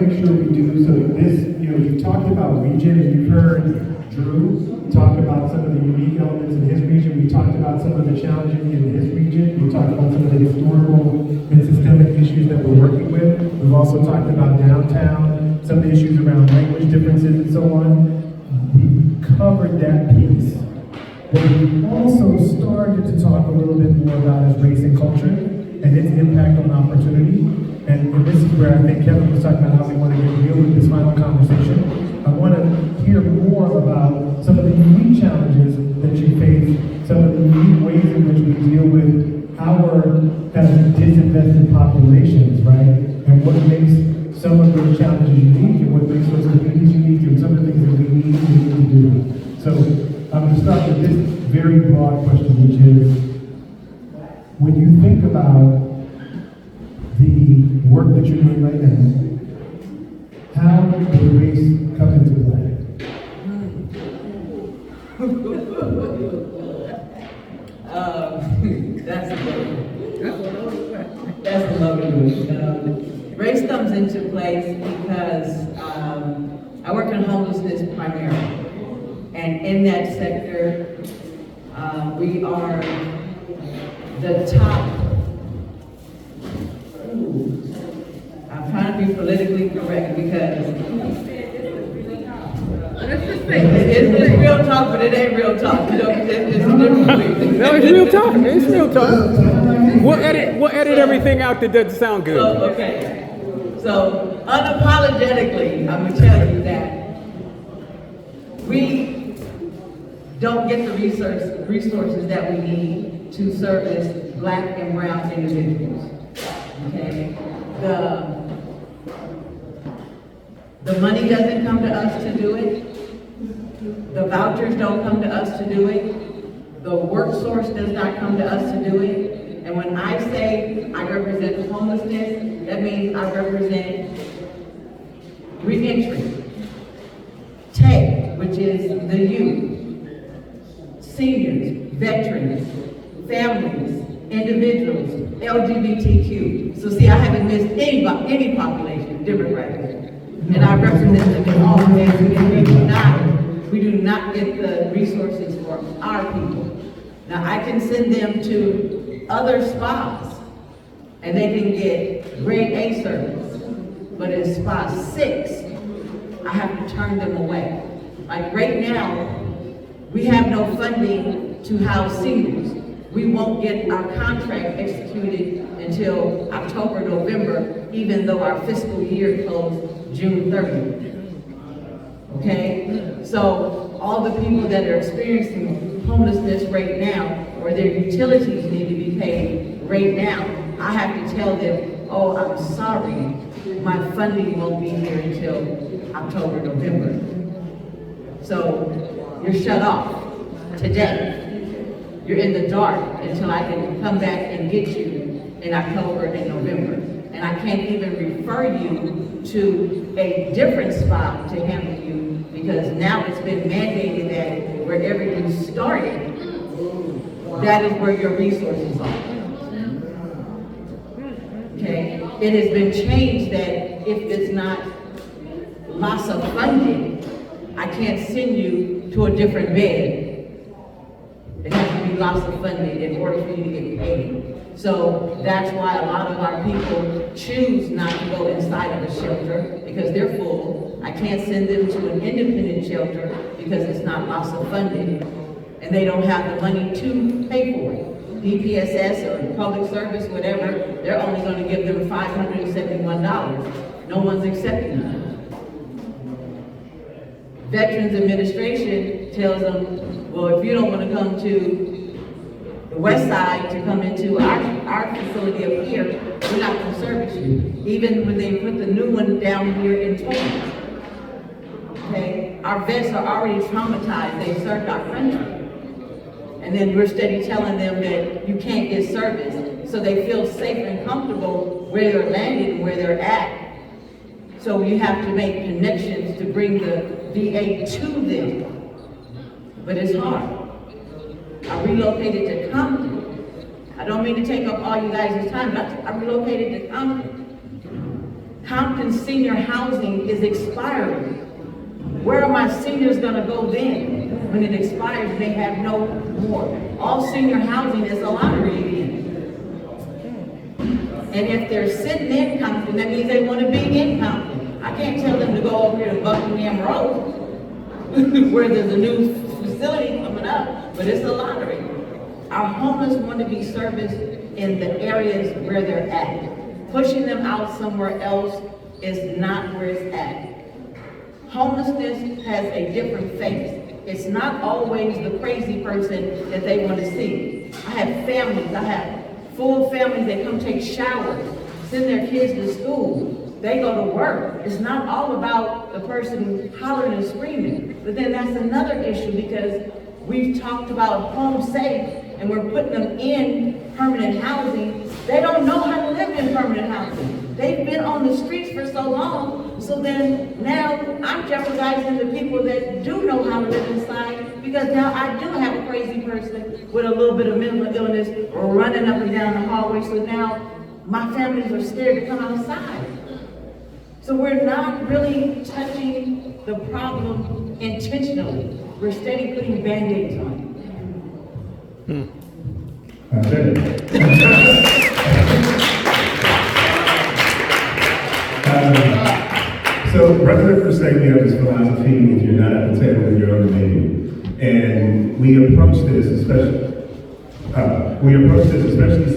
make sure we do, so this, you talked about region, and you've heard Drew talk about some of the unique elements in his region. We talked about some of the challenges in his region. We talked about some of the historical and systemic issues that we're working with. We've also talked about downtown, some of the issues around language differences and so on. We covered that piece. What we also started to talk a little bit more about is race and culture and its impact on opportunity. And this is where I think Kevin was talking about how we want to get real with this final conversation. I want to hear more about some of the unique challenges that you face, some of the unique ways in which we deal with our kind of disinvested populations, right? And what makes some of those challenges unique and what makes those communities unique and some of the things that we need to do. So I'm going to start with this very broad question, which is, when you think about the work that you're doing right now, how does race come into play? That's a lovely one. Race comes into place because I work in homelessness primarily. And in that sector, we are the top. I'm trying to be politically correct because it's real talk, but it ain't real talk. It's different. No, it's real talk. It's real talk. We'll edit everything out that doesn't sound good. Okay. So unapologetically, I'm gonna tell you that we don't get the resources that we need to service Black and brown individuals. Okay? The money doesn't come to us to do it. The vouchers don't come to us to do it. The work source does not come to us to do it. And when I say I represent homelessness, that means I represent reentry. TAG, which is the youth, seniors, veterans, families, individuals, LGBTQ. So see, I haven't missed any population demographically. And I represent them in all ways, and we do not get the resources for our people. Now, I can send them to other spas, and they can get grade A service. But in spa 6, I have to turn them away. Like right now, we have no funding to house seniors. We won't get our contract executed until October, November, even though our fiscal year closed June 30th. Okay? So all the people that are experiencing homelessness right now, or their utilities need to be paid right now, I have to tell them, oh, I'm sorry, my funding won't be here until October, November. So you're shut off today. You're in the dark until I can come back and get you in October and November. And I can't even refer you to a different spot to handle you because now it's been mandated that wherever you started, that is where your resources are. Okay? It has been changed that if it's not loss of funding, I can't send you to a different bed. It has to be loss of funding in order for you to get paid. So that's why a lot of our people choose not to go inside of a shelter because they're full. I can't send them to an independent shelter because it's not loss of funding and they don't have the money to pay for it. DPSS or public service, whatever, they're only going to give them $571. No one's accepting that. Veterans Administration tells them, well, if you don't want to come to the west side to come into our facility up here, we're not going to service you. Even when they put the new one down here in Torrance. Okay? Our vets are already traumatized. They served our country. And then we're steady telling them that you can't get service. So they feel safe and comfortable where they're landed and where they're at. So you have to make connections to bring the VA to them. But it's hard. I relocated to Compton. I don't mean to take up all you guys' time, but I relocated to Compton. Compton senior housing is expiring. Where are my seniors gonna go then? When it expires, they have no more. All senior housing is a lottery again. And if they're sitting in Compton, that means they wanna be in Compton. I can't tell them to go over here to Buckingham Road, where there's a new facility coming up, but it's a lottery. Our homeless want to be serviced in the areas where they're at. Pushing them out somewhere else is not where it's at. Homelessness has a different face. It's not always the crazy person that they want to see. I have families, I have full families that come take showers, send their kids to school. They go to work. It's not all about the person hollering and screaming. But then that's another issue because we've talked about home safe and we're putting them in permanent housing. They don't know how to live in permanent housing. They've been on the streets for so long, so then now I'm jeopardizing the people that do know how to live inside because now I do have a crazy person with a little bit of mental illness or running up and down the hallway, so now my families are scared to come outside. So we're not really touching the problem intentionally. We're steady putting Band-Aids on it. So Brotherhood Crusade, we have this philosophy: if you're not at the table, then you're on the menu. And we approach this especially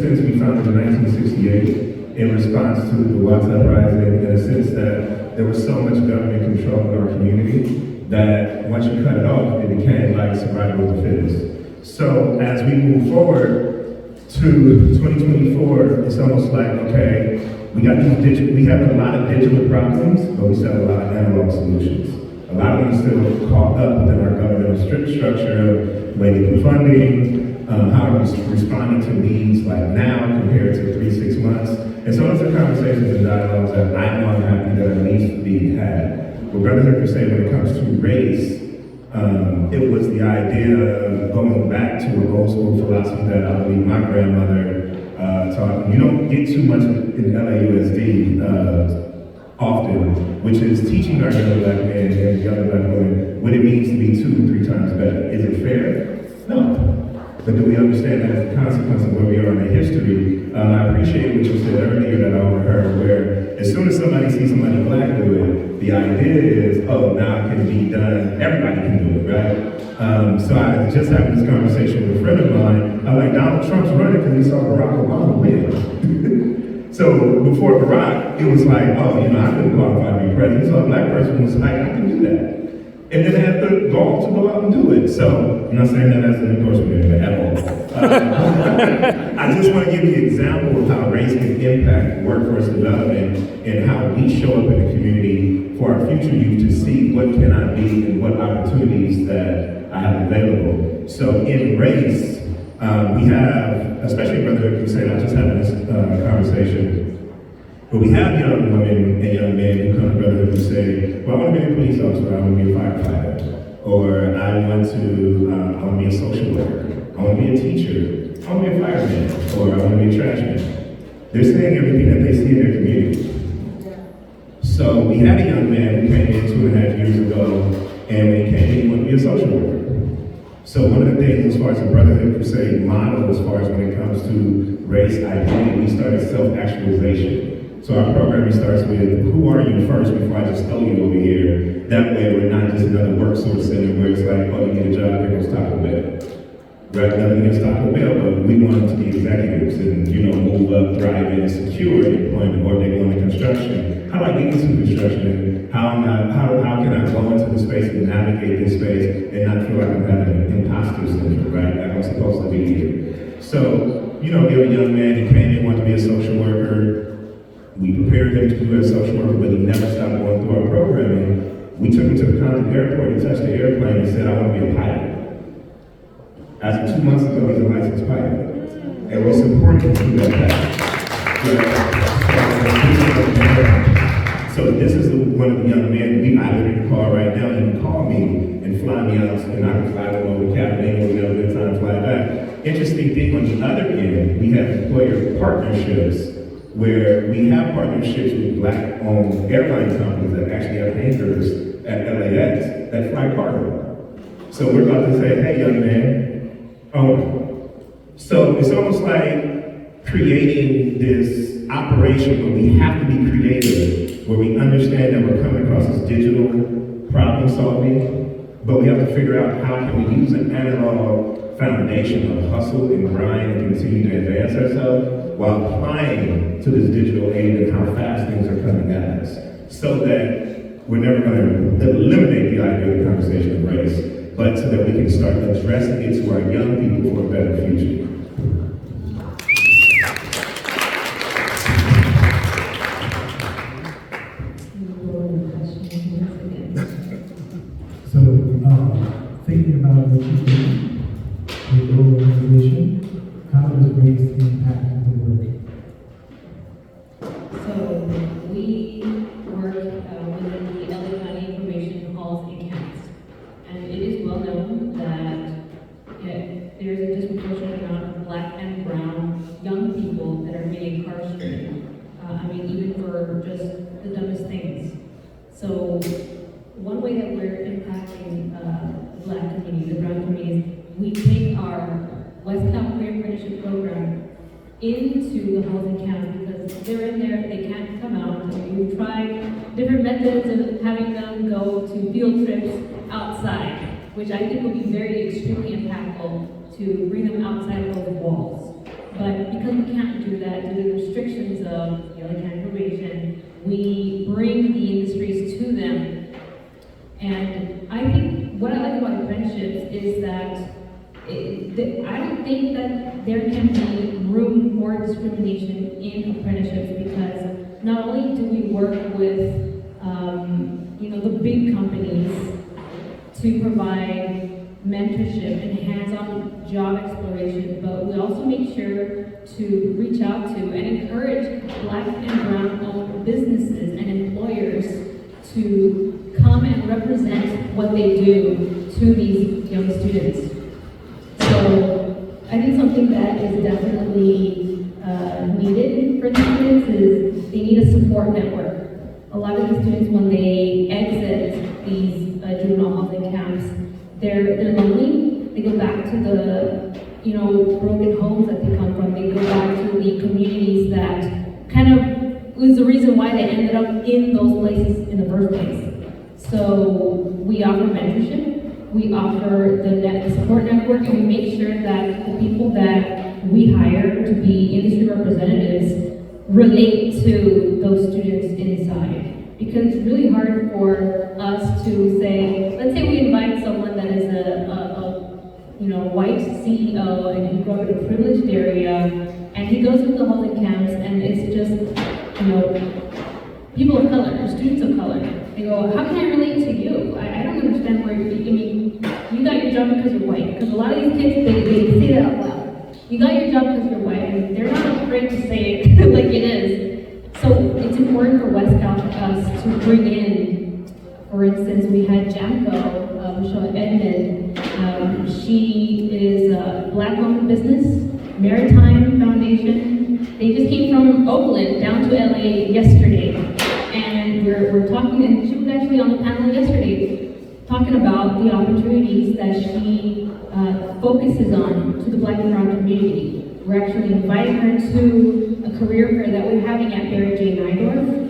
since we founded in 1968 in response to the Watts Uprising, in a sense that there was so much government control in our community that once you cut it off, it became like survival of the fittest. So as we move forward to 2024, it's almost like, okay, we have a lot of digital problems, but we still have a lot of analog solutions. A lot of them are still caught up within our governmental structure of waiting for funding, how are we responding to needs like now compared to 3-6 months. And so those are conversations and dialogues that I know I'm happy that needs to be had. What Brotherhood Crusade, when it comes to race, it was the idea of going back to an old school philosophy that I believe my grandmother taught. You don't get too much in LAUSD often, which is teaching our young black men and young black women what it means to be 2 or 3 times better. Is it fair? No. But do we understand that as a consequence of where we are in the history? I appreciate what you said earlier that I overheard, where as soon as somebody sees somebody black do it, the idea is, oh, now it can be done, everybody can do it, right? So I just had this conversation with a friend of mine. I'm like, Donald Trump's running because he saw Barack Obama win. So before Barack, it was like, oh, I couldn't qualify to be president. So a black person was like, I can do that. And then they have the gall to go out and do it. So I'm not saying that as an endorsement at all. I just want to give you an example of how race can impact workforce development and how we show up in the community for our future youth to see what can I be and what opportunities that I have available. So in race, we have, especially Brotherhood Crusade, I just had this conversation, but we have young women and young men who come to Brotherhood Crusade, well, I want to be a police officer, I want to be a firefighter, or I want to be a social worker, I want to be a teacher, I want to be a fireman, or I want to be a trash man. They're saying everything that they see in their community. So we had a young man who came in 2.5 years ago, and when he came in, he wanted to be a social worker. So one of the things as far as the Brotherhood Crusade model, as far as when it comes to race identity, we started self-actualization. So our programming starts with, who are you first before I just throw you over here? That way we're not just another work source center where it's like, oh, you get a job, here goes Taco Bell. Right, nothing against Taco Bell, but we want them to be executives and, move up, thrive, and secure employment, or they go into construction. How do I get into construction? And how can I go into the space and navigate this space and not feel like I'm having an imposter syndrome, right? Like I'm supposed to be here. So, we have a young man who came in, wanted to be a social worker. We prepared him to do a social worker, but he never stopped going through our programming. We took him to the Compton airport, he touched the airplane and said, I want to be a pilot. As of 2 months ago, he's a licensed pilot. And we're supporting him through that path. So this is one of the young men, I literally call right now, he can call me and fly me out, and I can fly them over to Captain, we have a good time, fly back. Interesting thing, on the other end, we have employer partnerships where we have partnerships with Black-owned airline companies that actually have hangars at LAX that fly cargo. So we're about to say, hey, young man, so it's almost like creating this operation where we have to be creative, where we understand that we're coming across as digital problem solving, but we have to figure out how can we use an analog foundation of hustle and grind and continue to advance ourselves while applying to this digital age and how fast things are coming at us, so that we're never going to eliminate the idea of the conversation of race, but so that we can start addressing it to our young people for a better future. So, thinking about what you do with your organization, how does race impact the work? So we work within the LA County Information Halls and Counts. And it is well known that there's a disproportionate amount of Black and brown young people that are being incarcerated. Even for just the dumbest things. So one way that we're impacting the Black community, the brown community, we take our West Cal Career Apprenticeship Program into the halls and counts because they're in there, they can't come out. We've tried different methods of having them go to field trips outside, which I think would be very extremely impactful to bring them outside of those walls. But because we can't do that due to the restrictions of the LA County Probation, we bring the industries to them. And I think what I like about apprenticeships is that I don't think that there can be room for discrimination in apprenticeships because not only do we work with the big companies to provide mentorship and hands-on job exploration, but we also make sure to reach out to and encourage Black and brown-owned businesses and employers to come and represent what they do to these young students. So I think something that is definitely needed for the students is they need a support network. A lot of these students, when they exit these juvenile halls and camps, they're lonely. They go back to the broken homes that they come from. They go back to the communities that kind of was the reason why they ended up in those places in the first place. So we offer mentorship, we offer the support network, and we make sure that the people that we hire to be industry representatives relate to those students inside. Because it's really hard for us to say, let's say we invite someone that is a white CEO and he grew up in a privileged area, and he goes to the halls and camps, and it's just, people of color, students of color. They go, how can I relate to you? I don't understand where you got your job because you're white. Because a lot of these kids, they say that out loud. You got your job because you're white, and they're not afraid to say it like it is. So it's important for West Cal for us to bring in, for instance, we had Jamco, Michelle Edmond. She is a Black-owned business, Maritime Foundation. They just came from Oakland down to LA yesterday. And we're talking, and she was actually on the panel yesterday, talking about the opportunities that she focuses on to the Black and brown community. We're actually inviting her to a career fair that we're having at Barry J. Nydorf.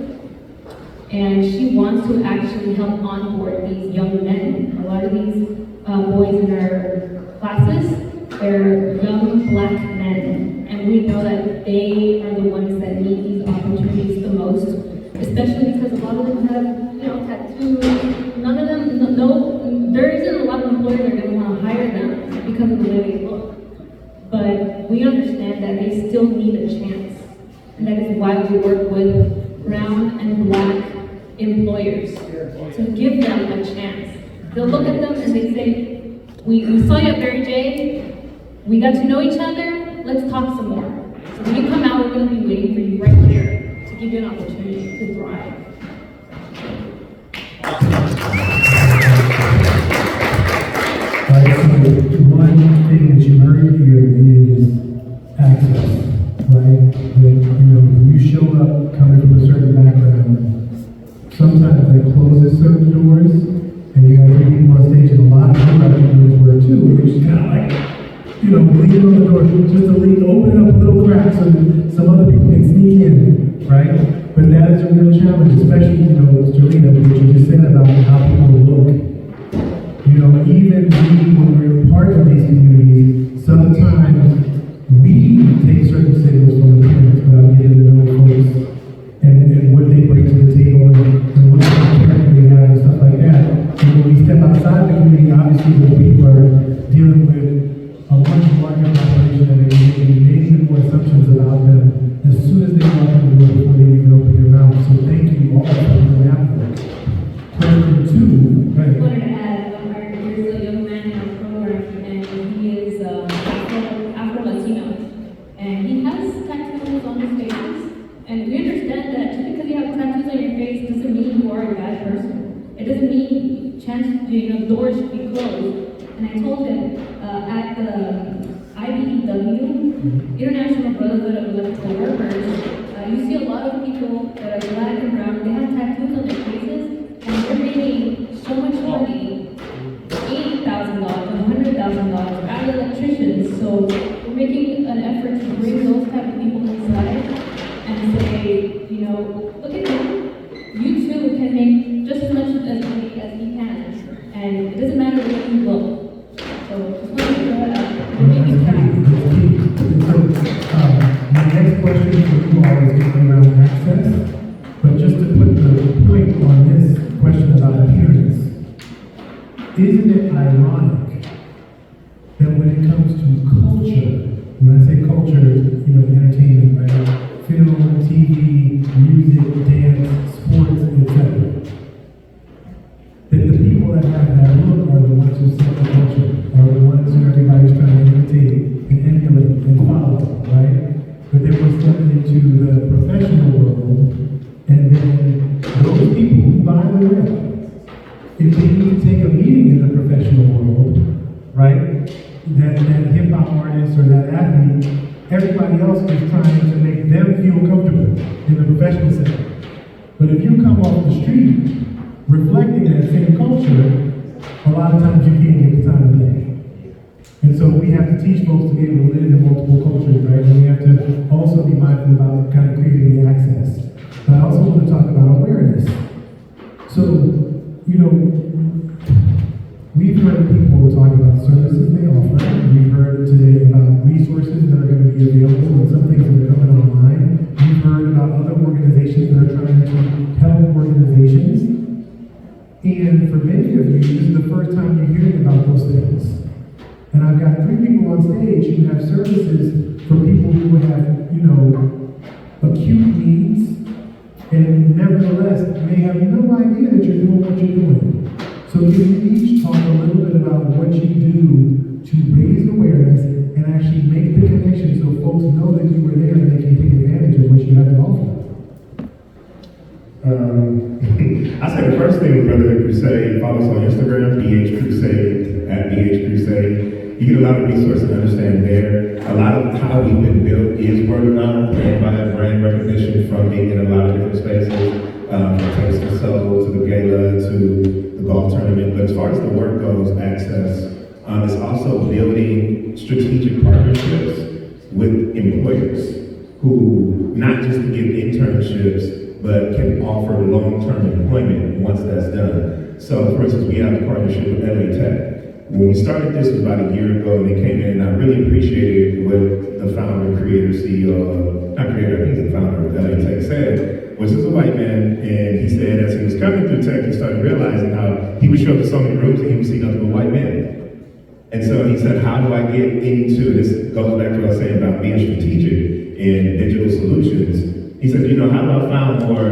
And she wants to actually help onboard these young men. A lot of these boys in our classes, they're young Black men. And we know that they are the ones that need these opportunities the most, especially because a lot of them have, tattoos. None of them, there isn't a lot of employers that are going to want to hire them because of the way they look. But we understand that they still need a chance. And that is why we work with brown and Black employers, to give them a chance. They'll look at them and they say, we saw you at Barry J, we got to know each other, let's talk some more. So when you come out, we're going to be waiting for you right here to give you an opportunity to thrive. Right, so one thing that you learn here is access. right? That, when you show up coming from a certain background, sometimes that closes certain doors, and you have three people on stage, and a lot of people have doors were too, where you're just kind of like, leaning on the door, just to leave, open up a little crack so that some other people can sneak in, right? But that is a real challenge, especially, Jolena, what you just said about how people look. Even we, when we're part of these communities, sometimes we take certain signals from the parents about getting to know folks and what they bring to the table and what kind of character they have and stuff like that. And when we step outside the community, obviously those people are dealing with a much larger population and they're making maybe more assumptions about them as soon as they walk in the door before they even open their mouth. So thank you all for doing that work. Question two, go ahead. I wanted to add, there's a young man in our program, and he is Afro-Latino, and he has tattoos on his face, and we understand that just because you have tattoos on your face doesn't mean you are a bad person. It doesn't mean doors should be closed. And I told him at the IBEW, International Brotherhood of Electrical Workers, you see a lot of people that are black and brown, they have tattoos on their faces, and they're making so much money, $80,000, $100,000 out of electricians. So we're making an effort to bring those type of people inside and say, look at him. You too can make just as much as money as he can, and it doesn't matter where you look. So just wanted to we're making tracks. My next question for you all is going to be around access, but just to put the point on this question about appearance, isn't it ironic that when it comes to culture, when I say culture, entertainment, right? Film, TV, music, dance, sports, etc., that the people that have that look are the ones who set the culture, are the ones who everybody's trying to imitate and emulate and follow, right? But then we step into the professional world, and then those people who, by the way, if they need to take a meeting in the professional world, right, that hip-hop artist or that athlete, everybody else is trying to make them feel comfortable in the professional setting. But if you come off the street reflecting that same culture, a lot of times you can't get the time of day. And so we have to teach folks to be able to live in multiple cultures, right? And we have to also be mindful about kind of creating the access. But I also want to talk about awareness. So, we've heard people talk about services they offer. We've heard today about resources that are going to be available and some things that are coming online. We've heard about other organizations that are trying to help organizations. And for many of you, this is the first time you're hearing about those things. And I've got 3 people on stage who have services for people who have, acute needs, and nevertheless may have no idea that you're doing what you're doing. So can you each talk a little bit about what you do to raise awareness and actually make the connection so folks know that you were there and they can take advantage of what you have to offer? I say the first thing with Brotherhood Crusade, follow us on Instagram, BH Crusade, at BH Crusade. You get a lot of resources to understand there. A lot of how we've been built is word of mouth, and by brand recognition from being in a lot of different spaces, from Taste of Soul to the gala to the golf tournament. But as far as the work goes, access, it's also building strategic partnerships with employers who not just give internships, but can offer long-term employment once that's done. So, for instance, we have a partnership with LA Tech. When we started this, it was about a year ago, and they came in, and I really appreciated what the founder, creator, CEO, not creator, I think the founder of LA Tech said, was this a white man, and he said as he was coming through tech, he started realizing how he would show up to so many rooms and he would see nothing but white men. And so he said, how do I get into, this goes back to what I was saying about being strategic in digital solutions. He said, how do I find more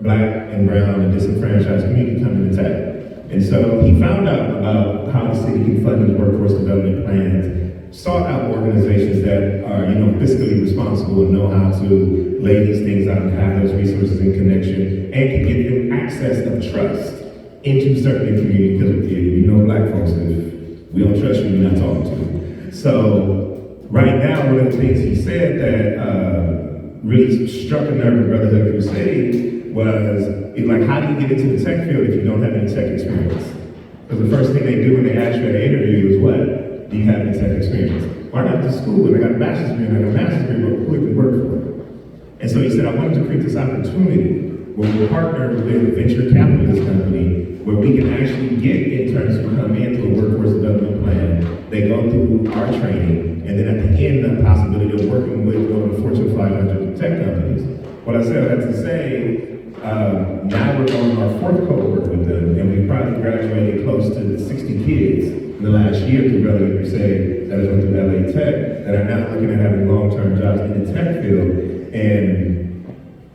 black and brown and disenfranchised community coming to tech? And so he found out about how the city can fund his workforce development plans, sought out organizations that are, fiscally responsible and know how to lay these things out and have those resources and connection, and can give them access of trust into certain community. Because if black folks, if we don't trust you, we're not talking to you. So right now, one of the things he said that really struck a nerve with Brotherhood Crusade was, it's like, how do you get into the tech field if you don't have any tech experience? Because the first thing they do when they ask you at an interview is what? Do you have any tech experience? Well, I got to school and I got a bachelor's degree and I got a master's degree, but who can work for it? And so he said, I wanted to create this opportunity where we partner with a venture capitalist company where we can actually get interns who come into a workforce development plan. They go through our training, and then at the end, the possibility of working with one of the Fortune 500 tech companies. What I said that to say, now we're on our fourth cohort with them, and we've probably graduated close to 60 kids in the last year through Brotherhood Crusade that has went through LA Tech that are now looking at having long-term jobs in the tech field. And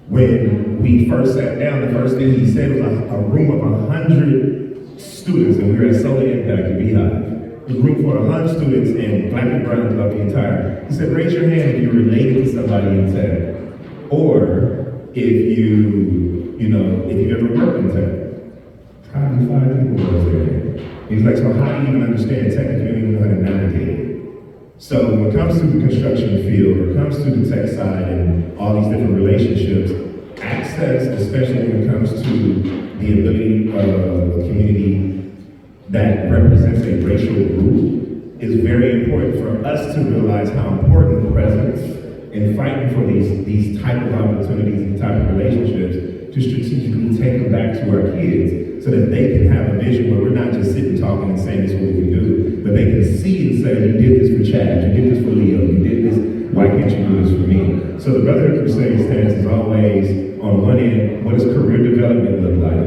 when we first sat down, the first thing he said was a room of 100 students, and we were at Solar Impact at Beehive. It was a room for 100 students and black and brown throughout the entire. He said, raise your hand if you're related to somebody in tech, or if if you ever worked in tech. Probably 5 people was there. He's like, so how do you even understand tech if you don't even know how to navigate it? So when it comes to the construction field, when it comes to the tech side and all these different relationships, access, especially when it comes to the ability of a community that represents a racial group, is very important for us to realize how important presence and fighting for these type of opportunities and type of relationships to strategically take them back to our kids so that they can have a vision where we're not just sitting talking and saying this is what we do, but they can see and say, you did this for Chad, you did this for Leo, you did this, why can't you do this for me? So the Brotherhood Crusade stance is always, on one end, what does career development look like?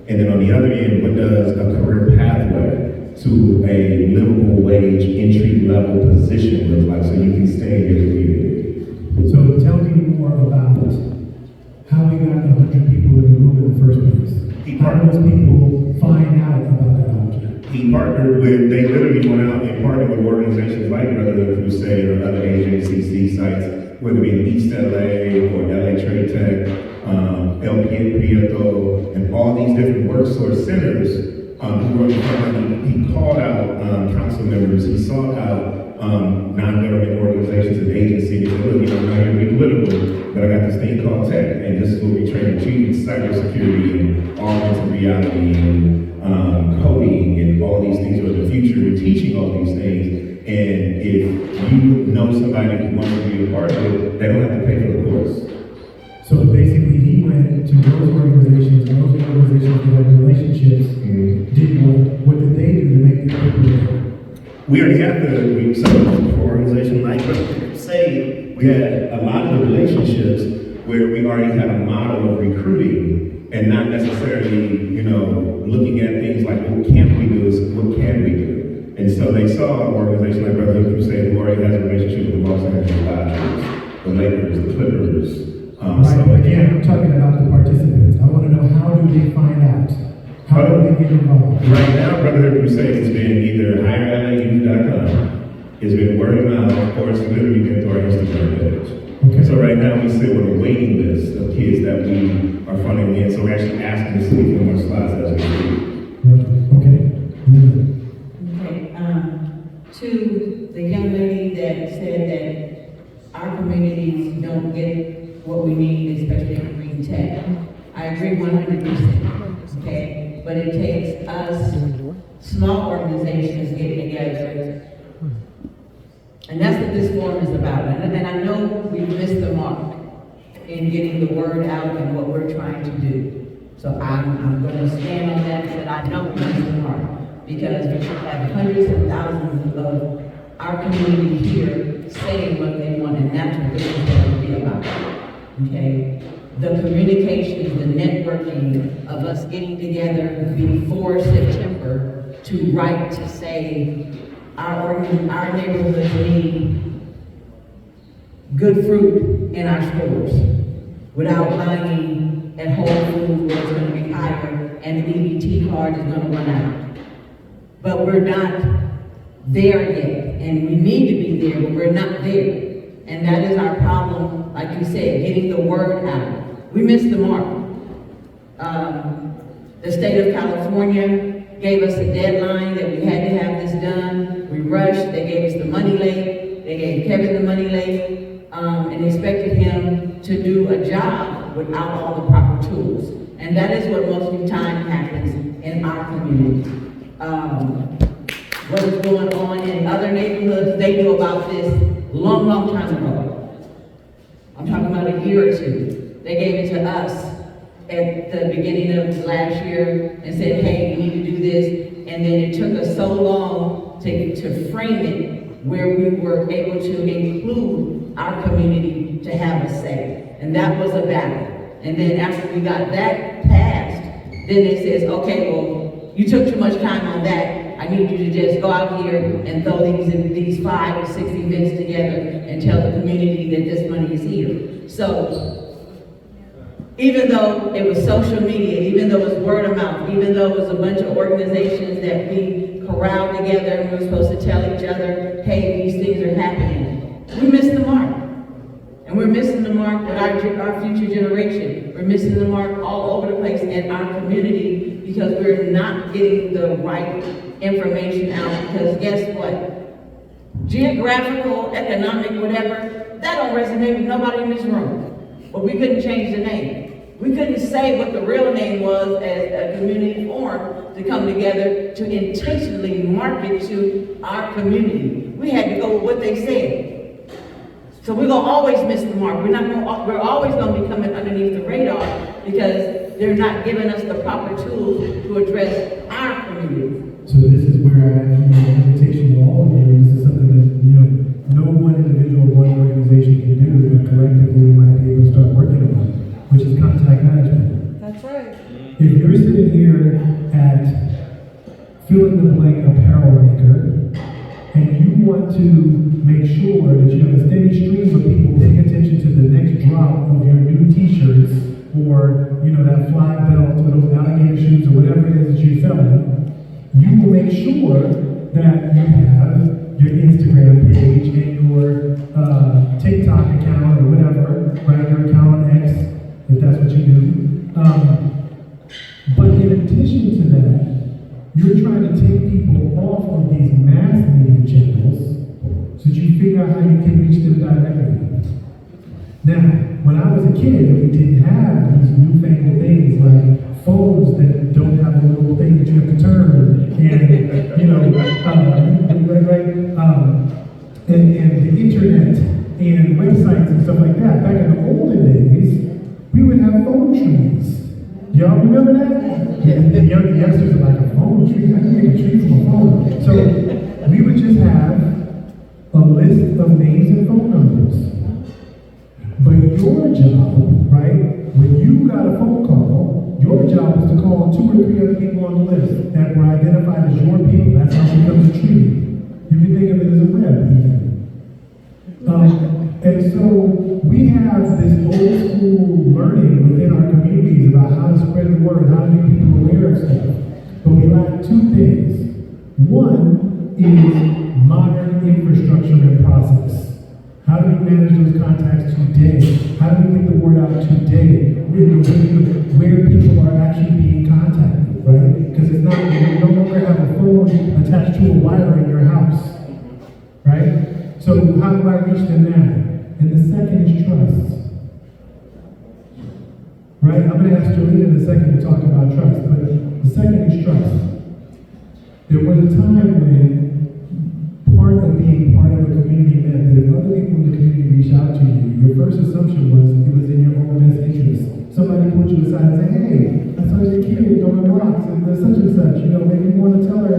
And then on the other end, what does a career pathway to a livable wage entry level position look like so you can stay in your community? So tell me more about how we got 100 people in the room in the first place. How do those people find out about that opportunity? He partnered with, they literally went out and partnered with organizations like Brotherhood Crusade or other HACC sites, whether it be in East LA or LA Trade Tech, El Prieto, and all these different work source centers who were he called out council members, he sought out non-government organizations and agencies, and look, I'm not here to be political, but I got this thing called tech, and this is what we train you in cybersecurity and augmented reality and coding and all these things are the future. We're teaching all these things, and if you know somebody who wants to be a part of it, they don't have to pay for the course. So basically, he went to those organizations, and those organizations that had relationships, what did they do to make the people? We already had some organization like say we had a lot of the relationships where we already had a model of recruiting and not necessarily, looking at things like what can't we do is what can we do. And so they saw an organization like Brotherhood Crusade who already has a relationship with the Los Angeles Dodgers, the Lakers, the Clippers. Right, but again, I'm talking about the participants. I want to know, how do they find out? How do they get involved? Right now, Brotherhood Crusade has been either hirelauth.com, it's been word of mouth, or it's literally been through our Instagram page. Okay. So right now we sit with a waiting list of kids that we are funding in, so we're actually asking to see a few more slots as we speak. Okay. Okay, to the young lady that said that our communities don't get what we need, especially in green tech, I agree 100%, okay? But it takes us, small organizations, getting together. And that's what this forum is about. And I know we've missed the mark in getting the word out and what we're trying to do. So I'm going to stand on that I know we missed the mark. Because we should have hundreds and thousands of our community here saying what they want, and that's what this is going to be about. Okay? The communications, the networking of us getting together before September to write to say our neighborhoods need good fruit in our stores without lying at Whole Foods where it's going to be higher and the EBT card is going to run out. But we're not there yet, and we need to be there, but we're not there. And that is our problem, like you said, getting the word out. We missed the mark. The state of California gave us a deadline that we had to have this done. We rushed, they gave us the money late, they gave Kevin the money late, and expected him to do a job without all the proper tools. And that is what most of the time happens in our community. What is going on in other neighborhoods, they knew about this long, long time ago. I'm talking about a year or two. They gave it to us at the beginning of last year and said, hey, you need to do this. And then it took us so long to frame it where we were able to include our community to have a say. And that was a battle. And then after we got that passed, then it says, okay, well, you took too much time on that. I need you to just go out here and throw these 5 or 6 events together and tell the community that this money is here. So, even though it was social media, even though it was word of mouth, even though it was a bunch of organizations that we corralled together and we were supposed to tell each other, hey, these things are happening, we missed the mark. And we're missing the mark with our future generation. We're missing the mark all over the place in our community because we're not getting the right information out. Because guess what? Geographical, economic, whatever, that don't resonate with nobody in this room. But we couldn't change the name. We couldn't say what the real name was as a community forum to come together to intentionally market to our community. We had to go with what they said. So we're gonna always miss the mark. We're always gonna be coming underneath the radar because they're not giving us the proper tools to address our community. So this is where I have an invitation to all of you, and this is something that, no one individual, one organization can do, but collectively we might be able to start working on, which is contact management. That's right. If you're sitting here at fill-in-the-blank apparel maker, and you want to make sure that you have a steady stream of people paying attention to the next drop of your new t-shirts, or, that fly belt, or those alligator shoes, or whatever it is that you're selling, you will make sure that you have your Instagram page and your TikTok account or whatever, right? Your account X, if that's what you do. But in addition to that, you're trying to take people off of these mass media channels so that you figure out how you can reach them directly. Now, when I was a kid and we didn't have these newfangled things like phones that don't have a little thing that you have to turn, and the internet and websites and stuff like that. Back in the olden days, we would have phone trees. Y'all remember that? The youngsters are like, a phone tree? How do you make a tree from a phone? So we would just have a list of names and phone numbers. But your job, right, when you got a phone call, your job is to call 2 or 3 other people on the list that were identified as your people. That's how it becomes a tree. You can think of it as a web even. And so we have this old school learning within our communities about how to spread the word, how to make people aware of stuff. But we lack 2 things. One is modern infrastructure and process. How do we manage those contacts today? How do we get the word out today? Where people are actually being contacted, right? Because it's not, you no longer have a phone attached to a wire in your house, right? So how do I reach them now? And the second is trust, right? I'm going to ask Jolene in a second to talk about trust, but the second is trust. There was a time when part of being part of a community meant that if other people in the community reached out to you, your first assumption was it was in your own best interest. Somebody put you aside and say, hey, I saw your kid throwing rocks and such and such. Maybe you want to tell her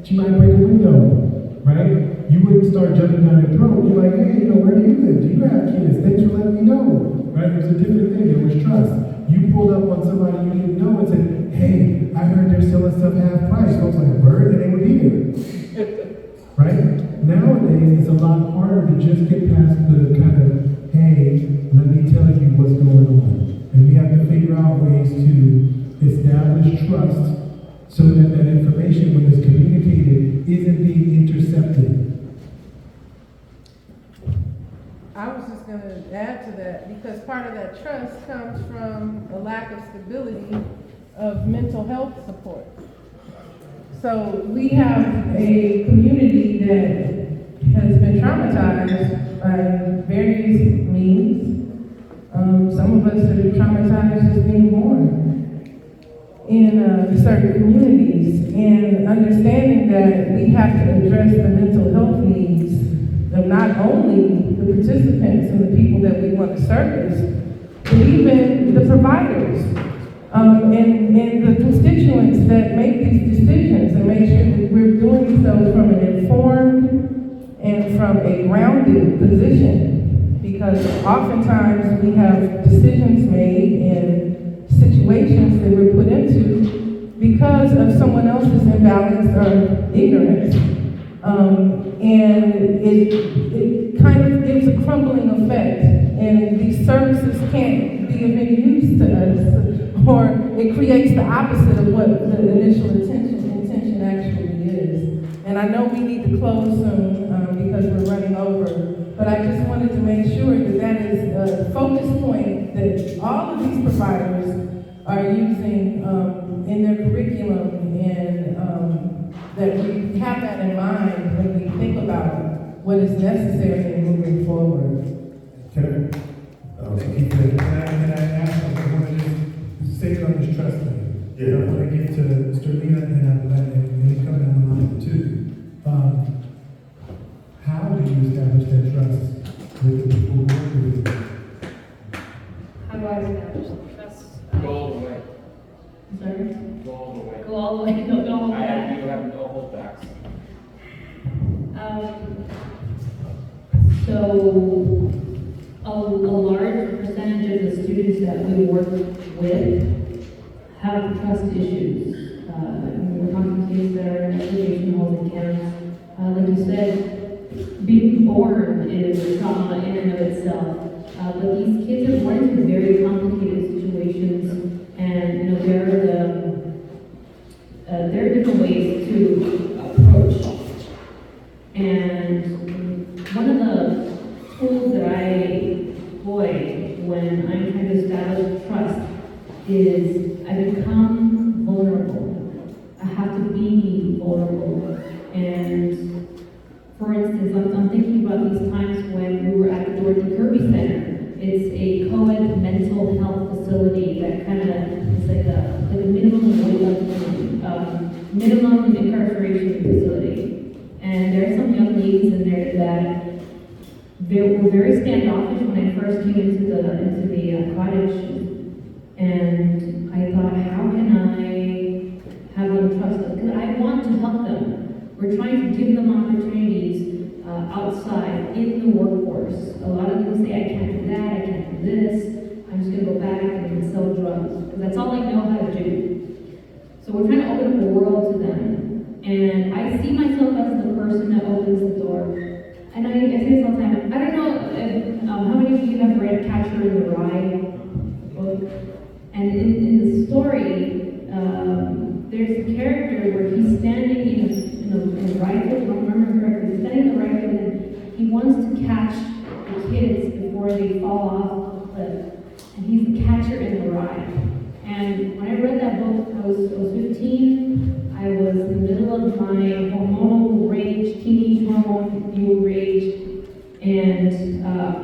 she might break a window, right? You wouldn't start jumping down your throat. You're like, hey, where do you live? Do you have kids? Thanks for letting me know, right? It was a different thing. It was trust. You pulled up on somebody you didn't know and said, hey, I heard they're selling stuff half price. Folks like, word, and they would eat it. Right? Nowadays, it's a lot harder to just get past the kind of, hey, let me tell you what's going on. And we have to figure out ways to establish trust so that that information, when it's communicated, isn't being intercepted. I was just going to add to that, because part of that trust comes from a lack of stability of mental health support. So we have a community that has been traumatized by various means, establishes being born in certain communities, and understanding that we have to address the mental health needs of not only the participants and the people that we want to service, but even the providers, and the constituents that make these decisions, and make sure that we're doing so from an informed and from a grounded position. Because oftentimes we have decisions made in situations that we're put into because of someone else's imbalance or ignorance. And it kind of gives a crumbling effect, and these services can't be of any use to us, or it creates the opposite of what the initial intention actually is. And I know we need to close soon because we're running over, but I just wanted to make sure that that is a focus point that all of these providers are using in their curriculum, and that we have that in mind when we think about what is necessary in moving forward. Can I ask, I want to just stay on this trust thing. Yeah. I want to get to Mr. Lena and he come down the line too. How do you establish that trust with the people who work with you? How do I establish the trust? Go all the way. Sorry? Go all the way. Go all the way, no, no. I have, you have no holdbacks. So, a large percentage of the students that we work with have trust issues. We're talking to kids that are in education halls and camps. Like you said, being born is trauma in and of itself. But these kids are born into very complicated situations, and you know there are different ways to approach. And one of the tools that I employ when I'm trying to establish trust is I become vulnerable. I have to be vulnerable. And for instance, I'm thinking about these times when we were at the Dorothy Kirby Center. It's a co-ed mental health facility that kind of is like a minimum incarceration facility. And there are some young ladies in there that they were very standoffish when I first came into the cottage. And I thought, how can I have them trust us? Because I want to help them. We're trying to give them opportunities outside in the workforce. A lot of them say, I can't do that, I can't do this, I'm just gonna go back and sell drugs, because that's all I know how to do. So we're trying to open up a world to them. And I see myself as the person that opens the door. And I say this all the time, I don't know how many of you have read Catcher in the Rye book? And in the story, there's a character where he's standing in a rifle, if I remember correctly, he's standing in the rifle and he wants to catch the kids before they fall off the cliff. And he's the catcher in the rye. And when I read that book, I was 15. I was in the middle of my hormonal rage, teenage hormone fuel rage. And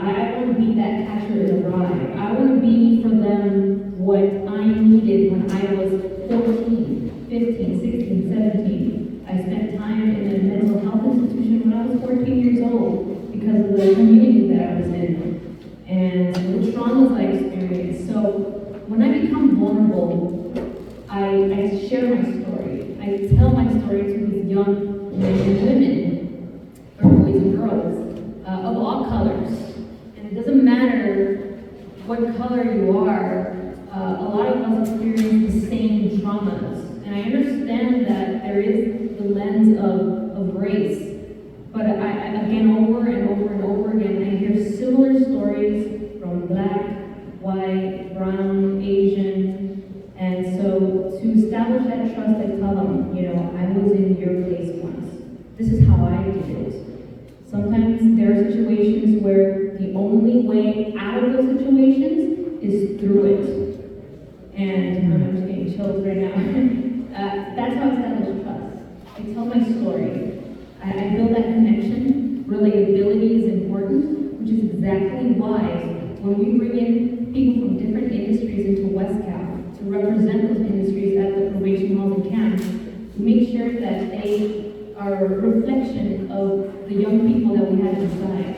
I want to be that catcher in the rye. I want to be for them what I needed when I was 14, 15, 16, 17. I spent time in a mental health institution when I was 14 years old because of the community that I was in and the traumas I experienced. So when I become vulnerable, I share my story. I tell my story to these young men and women, or boys and girls, of all colors. And it doesn't matter what color you are, a lot of us experience the same traumas. And I understand that there is the lens of race, but I again, over and over and over again, I hear similar stories from Black, white, brown, Asian, and so to establish that trust, I tell them, you know, I was in your place once. This is how I did it. Sometimes there are situations where the only way out of those situations is through it. And I'm just getting chills right now. That's how I establish trust. I tell my story. I build that connection. Relatability is important, which is exactly why when we bring in people from different industries into West Cal, to represent those industries at the probation halls and camps, to make sure that they are a reflection of the young people that we have inside.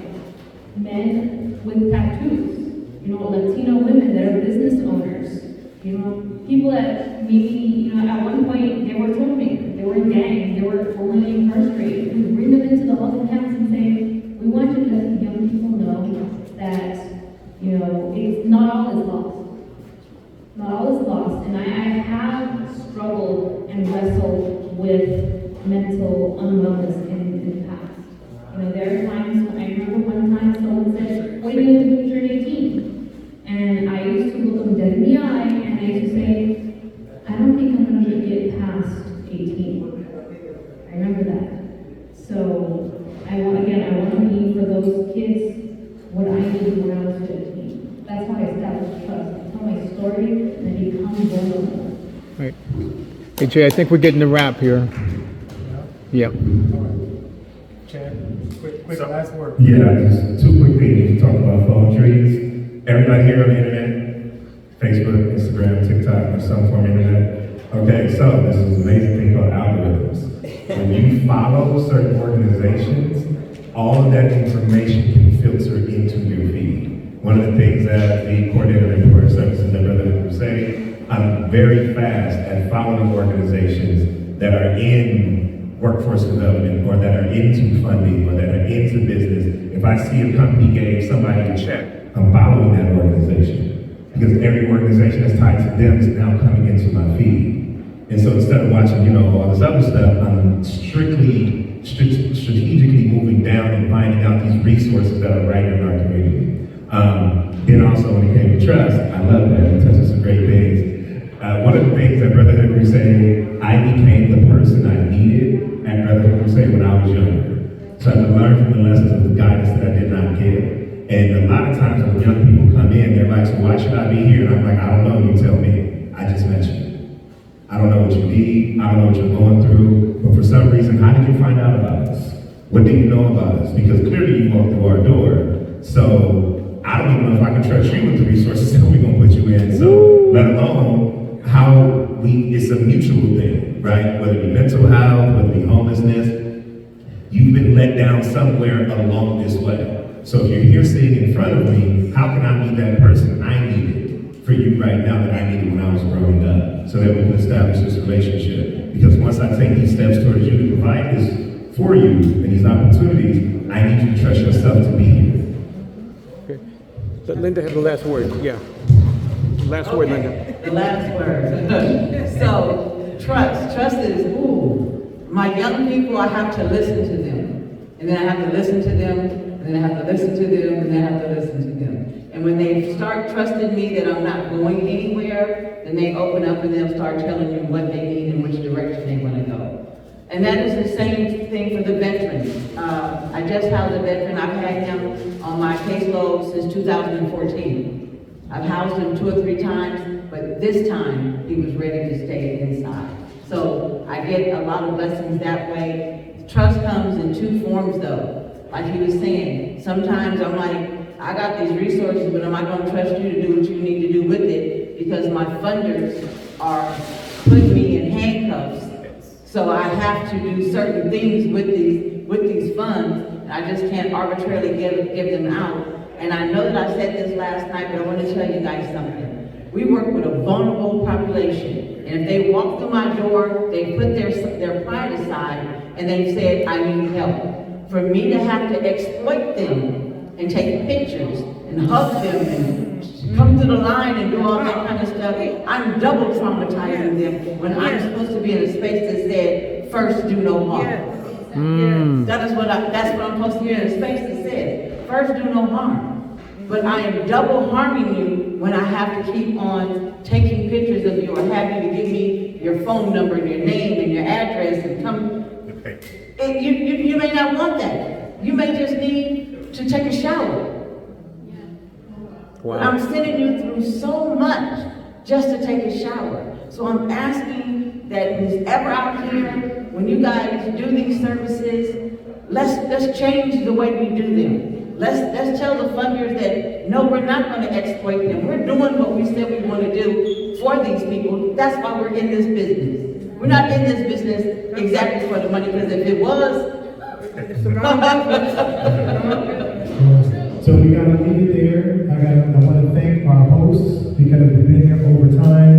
Men with tattoos, Latino women that are business owners, people that maybe, at one point they were touring, they were in gangs, they were formerly incarcerated. We bring them into the halls and camps and say, we want you to let the young people know that, it's not all is lost. Not all is lost. And I have struggled and wrestled with mental unwellness in the past. There are times when I remember one time someone said, what are you going to do when you turn 18? And I used to look them dead in the eye and I used to say, I don't think I'm going to make it past 18. I remember that. So, I want to be for those kids what I did when I was 15. That's how I established trust. I tell my story and I become vulnerable. Right. Hey Jay, I think we're getting the wrap here. Yep. Chad, quick last word. Yeah, just two quick things. You talk about phone trees. Everybody here on the internet, Facebook, Instagram, TikTok, or some form of internet. Okay, so this is an amazing thing called algorithms. When you follow certain organizations, all of that information can filter into your feed. One of the things that the coordinator of important services that Brother was saying, I'm very fast at following organizations that are in workforce development or that are into funding or that are into business. If I see a company gave somebody a check, I'm following that organization because every organization that's tied to them is now coming into my feed. And so instead of watching, all this other stuff, I'm strategically moving down and finding out these resources that are right in our community. Then also when it came to trust, I love that. It touches some great things. One of the things that Brother Hood was saying, I became the person I needed at Brother Hood was saying when I was younger. So I had to learn from the lessons of the guidance that I did not get. And a lot of times when young people come in, they're like, so why should I be here? And I'm like, I don't know, you tell me. I just met you. I don't know what you need, I don't know what you're going through, but for some reason, how did you find out about us? What do you know about us? Because clearly you walked through our door, so I don't even know if I can trust you with the resources that we're gonna put you in, so let alone how it's a mutual thing, right? Whether it be mental health, whether it be homelessness, you've been let down somewhere along this way. So if you're here sitting in front of me, how can I be that person I needed for you right now that I needed when I was growing up, so that we can establish this relationship? Because once I take these steps towards you to provide this for you and these opportunities, I need you to trust yourself to be here. Okay. Let Linda have the last word. Yeah. Last word, Linda. The last word. So, trust is, my young people, I have to listen to them. And then I have to listen to them, and then I have to listen to them, and then I have to listen to them. And when they start trusting me that I'm not going anywhere, then they open up and they'll start telling you what they need and which direction they want to go. And that is the same thing for the veterans. I just housed a veteran. I've had him on my caseload since 2014. I've housed him 2 or 3 times, but this time he was ready to stay inside. So I get a lot of blessings that way. Trust comes in 2 forms though. Like he was saying, sometimes I'm like, I got these resources, but am I going to trust you to do what you need to do with it? Because my funders are putting me in handcuffs. So I have to do certain things with these funds. And I just can't arbitrarily give them out. And I know that I said this last night, but I want to tell you guys something. We work with a vulnerable population. And if they walk through my door, they put their pride aside, and they've said, I need help. For me to have to exploit them and take pictures and hug them and come to the line and do all that kind of stuff, I'm double traumatizing them when I'm supposed to be in a space that said, first do no harm. That's what I'm supposed to be in a space that said, first do no harm. But I am double harming you when I have to keep on taking pictures of you or have you to give me your phone number and your name and your address and come. You may not want that. You may just need to take a shower. Wow. I'm sending you through so much just to take a shower. So I'm asking that who's ever out here, when you guys do these services, let's change the way we do them. Let's tell the funders that, no, we're not gonna exploit them. We're doing what we said we wanna do for these people. That's why we're in this business. We're not in this business exactly for the money, because if it was, It's the wrong business. So we gotta leave it there. I wanna thank our hosts because we've been here over time.